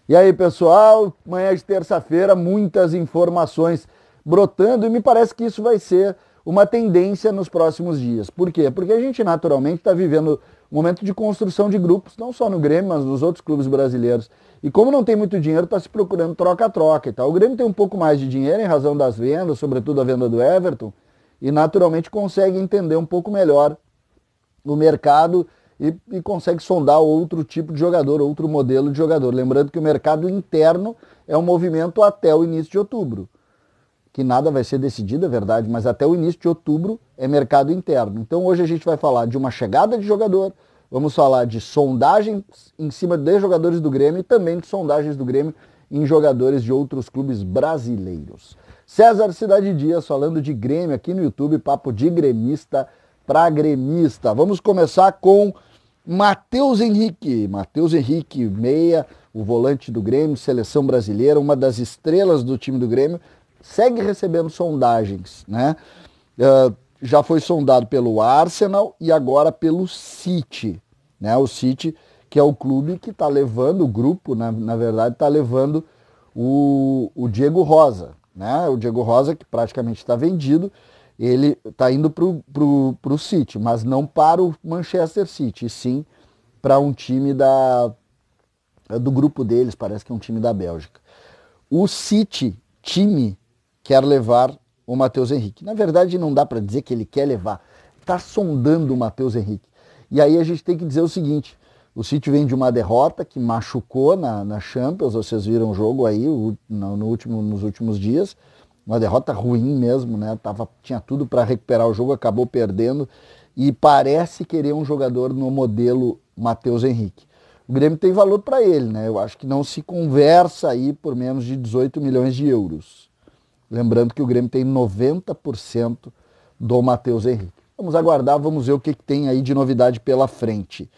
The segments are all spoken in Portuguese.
E aí, pessoal, manhã de terça-feira, muitas informações brotando e me parece que isso vai ser uma tendência nos próximos dias. Por quê? Porque a gente naturalmente está vivendo um momento de construção de grupos, não só no Grêmio, mas nos outros clubes brasileiros. E como não tem muito dinheiro, está se procurando troca-troca e tal. O Grêmio tem um pouco mais de dinheiro em razão das vendas, sobretudo a venda do Everton, e naturalmente consegue entender um pouco melhor o mercado e consegue sondar outro tipo de jogador, outro modelo de jogador. Lembrando que o mercado interno é um movimento até o início de outubro, que nada vai ser decidido, é verdade, mas até o início de outubro é mercado interno. Então hoje a gente vai falar de uma chegada de jogador, vamos falar de sondagens em cima de jogadores do Grêmio e também de sondagens do Grêmio em jogadores de outros clubes brasileiros. César Cidade Dias falando de Grêmio aqui no YouTube, papo de gremista para gremista. Vamos começar com Matheus Henrique. Matheus Henrique, meia, o volante do Grêmio, seleção brasileira, uma das estrelas do time do Grêmio, segue recebendo sondagens, né? Já foi sondado pelo Arsenal e agora pelo City, né? O City, que é o clube que está levando, o grupo, na verdade, está levando o Diego Rosa, né? O Diego Rosa, que praticamente está vendido, ele está indo para o City, mas não para o Manchester City, e sim para um time do grupo deles, parece que é um time da Bélgica. O City, time, quer levar o Matheus Henrique. Na verdade, não dá para dizer que ele quer levar, está sondando o Matheus Henrique. E aí a gente tem que dizer o seguinte, o City vem de uma derrota que machucou na Champions, vocês viram o jogo aí nos últimos dias, uma derrota ruim mesmo, né? Tinha tudo para recuperar o jogo, acabou perdendo e parece querer um jogador no modelo Matheus Henrique. O Grêmio tem valor para ele, né? Eu acho que não se conversa aí por menos de 18 milhões de euros. Lembrando que o Grêmio tem 90% do Matheus Henrique. Vamos aguardar, vamos ver o que tem aí de novidade pela frente.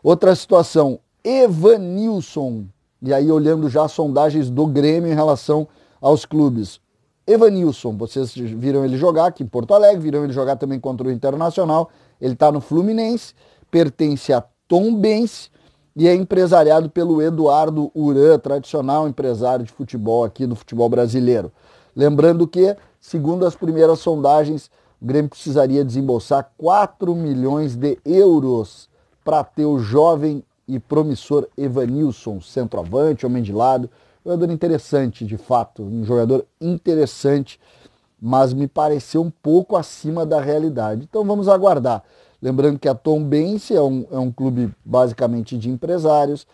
Outra situação, Evanilson. E aí olhando já as sondagens do Grêmio em relação aos clubes. Evanilson, vocês viram ele jogar aqui em Porto Alegre, viram ele jogar também contra o Internacional. Ele está no Fluminense, pertence a Tombense e é empresariado pelo Eduardo Uran, tradicional empresário de futebol aqui do futebol brasileiro. Lembrando que, segundo as primeiras sondagens, o Grêmio precisaria desembolsar 4 milhões de euros para ter o jovem e promissor Evanilson, centroavante, homem de lado. Jogador interessante, de fato, um jogador interessante, mas me pareceu um pouco acima da realidade. Então vamos aguardar. Lembrando que a Tombense é um clube basicamente de empresários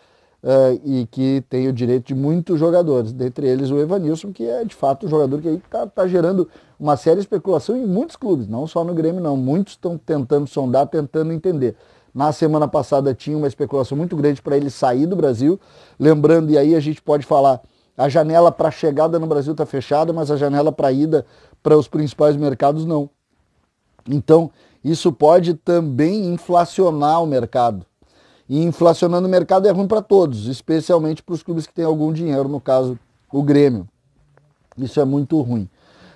e que tem o direito de muitos jogadores, dentre eles o Evanilson, que é de fato um jogador que está gerando uma séria especulação em muitos clubes, não só no Grêmio não, muitos estão tentando sondar, tentando entender. Na semana passada tinha uma especulação muito grande para ele sair do Brasil, lembrando, e aí a gente pode falar, a janela para chegada no Brasil está fechada, mas a janela para ida para os principais mercados não. Então, isso pode também inflacionar o mercado. E inflacionando o mercado é ruim para todos, especialmente para os clubes que têm algum dinheiro, no caso, o Grêmio. Isso é muito ruim.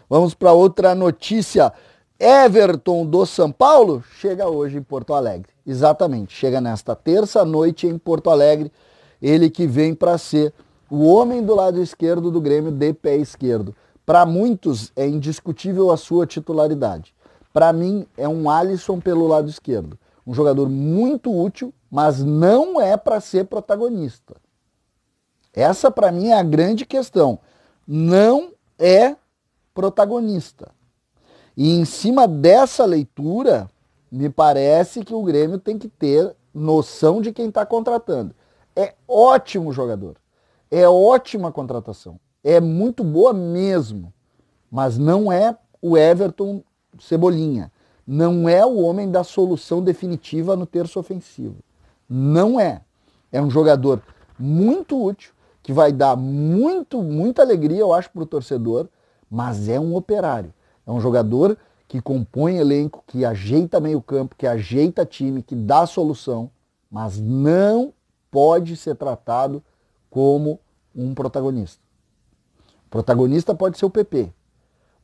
Vamos para outra notícia. Everton do São Paulo chega hoje em Porto Alegre. Exatamente, chega nesta terça-noite em Porto Alegre. Ele que vem para ser o homem do lado esquerdo do Grêmio de pé esquerdo. Para muitos é indiscutível a sua titularidade. Para mim é um Alisson pelo lado esquerdo. Um jogador muito útil, mas não é para ser protagonista. Essa para mim é a grande questão. Não é protagonista. E em cima dessa leitura, me parece que o Grêmio tem que ter noção de quem está contratando. É ótimo jogador. É ótima contratação. É muito boa mesmo. Mas não é o Everton Cebolinha. Não é o homem da solução definitiva no terço ofensivo. Não é. É um jogador muito útil, que vai dar muita alegria, eu acho, para o torcedor, mas é um operário. É um jogador que compõe elenco, que ajeita meio campo, que ajeita time, que dá solução, mas não pode ser tratado como um protagonista. O protagonista pode ser o PP.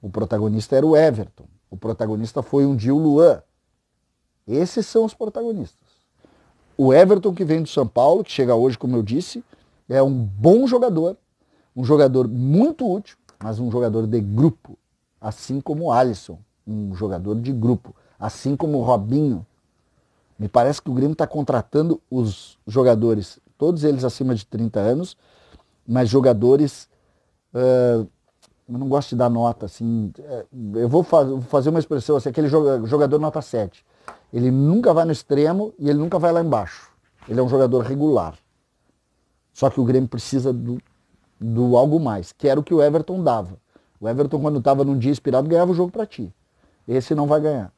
O protagonista era o Everton. O protagonista foi um dia o Luan. Esses são os protagonistas. O Everton que vem do São Paulo, que chega hoje, como eu disse, é um bom jogador, um jogador muito útil, mas um jogador de grupo, assim como o Alisson, um jogador de grupo, assim como o Robinho. Me parece que o Grêmio está contratando os jogadores, todos eles acima de 30 anos, mas jogadores, eu não gosto de dar nota, assim, eu vou fazer uma expressão assim, aquele jogador nota 7. Ele nunca vai no extremo e ele nunca vai lá embaixo. Ele é um jogador regular. Só que o Grêmio precisa do algo mais, que era o que o Everton dava. O Everton, quando estava num dia inspirado, ganhava o jogo para ti. Esse não vai ganhar.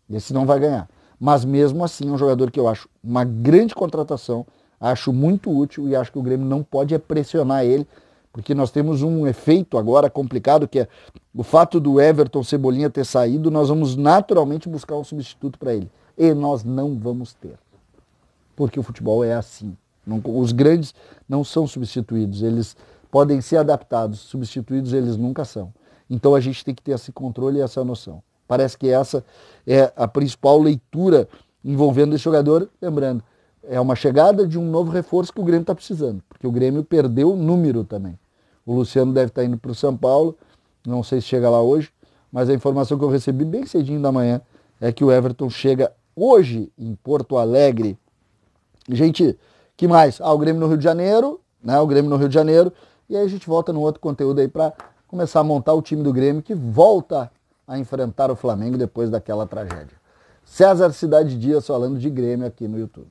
Esse não vai ganhar. Mas mesmo assim é um jogador que eu acho uma grande contratação, acho muito útil e acho que o Grêmio não pode pressionar ele, porque nós temos um efeito agora complicado, que é o fato do Everton Cebolinha ter saído, nós vamos naturalmente buscar um substituto para ele. E nós não vamos ter. Porque o futebol é assim. Os grandes não são substituídos, eles podem ser adaptados, substituídos eles nunca são. Então a gente tem que ter esse controle e essa noção. Parece que essa é a principal leitura envolvendo esse jogador. Lembrando, é uma chegada de um novo reforço que o Grêmio está precisando, porque o Grêmio perdeu o número também. O Luciano deve estar indo para o São Paulo, não sei se chega lá hoje, mas a informação que eu recebi bem cedinho da manhã é que o Everton chega hoje em Porto Alegre. Gente, que mais? O Grêmio no Rio de Janeiro, né? O Grêmio no Rio de Janeiro, e aí a gente volta no outro conteúdo aí para começar a montar o time do Grêmio que volta a enfrentar o Flamengo depois daquela tragédia. César Cidade Dias falando de Grêmio aqui no YouTube.